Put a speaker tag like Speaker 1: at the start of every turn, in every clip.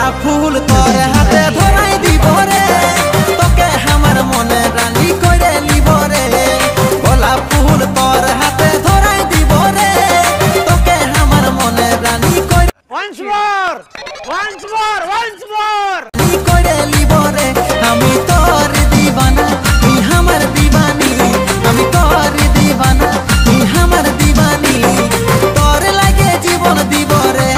Speaker 1: গোলাপ ফুল তোর হাতে ধরাই দিব রে, তোকে আমার মনে রানী করে নিব রে। গোলাপ ফুল তোর হাতে ধরাই দিব রে, তোকে আমার মনে রানী করে করে নিব রে। আমি তোর দিবানা তুই আমার দিবানি, আমি তোর দিবানা তুই আমার দিবানি, তোর লাগে জীবন দিব রে।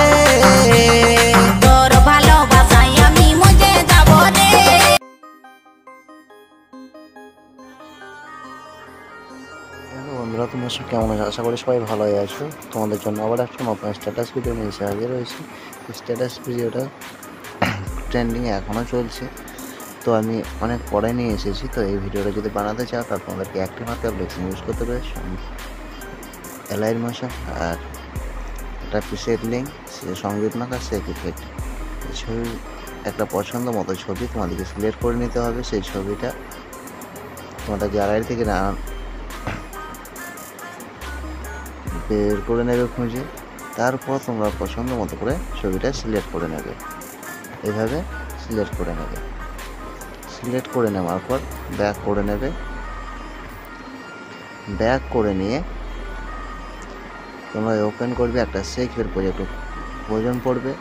Speaker 2: তোর ভালোবাসায় আমি মজে যাব রে।
Speaker 3: হ্যালো বন্ধুরা, তোমরা সব কেমন আছো? আশা করি সবাই ভালোই আছো। তোমাদের জন্য আবার একটা নতুন স্ট্যাটাস ভিডিও নিয়ে এসে হাজির হয়েছি। স্ট্যাটাস ভিডিওটা ট্রেন্ডিংয়ে এখনও চলছে, তো আমি অনেক পরে নিয়ে এসেছি। তো এই ভিডিওটা যদি বানাতে চাও তাহলে তোমাদেরকে একটি মাত্র অ্যাপ্লিকেশন ইউজ করতে হবে, এলাইন মোশন আর একটা প্রিসেট লিঙ্ক, সংগীত মাখা সেভ ইফেক্ট। ছবি একটা পছন্দ মতো ছবি তোমাদেরকে সিলেক্ট করে নিতে হবে। সেই ছবিটা তোমাদের গ্যালারি থেকে বের করে নেবে খুঁজে, তারপর তোমরা পছন্দ মতো করে ছবিটা সিলেক্ট করে নেবে। এইভাবে সিলেক্ট করে নেবে। সিলেক্ট করে নেওয়ার পর ব্যাক করে নেবে। ব্যাক করে নিয়ে তোমরা ওপেন করবে, একটা সেকের প্রয়োজন পড়বে।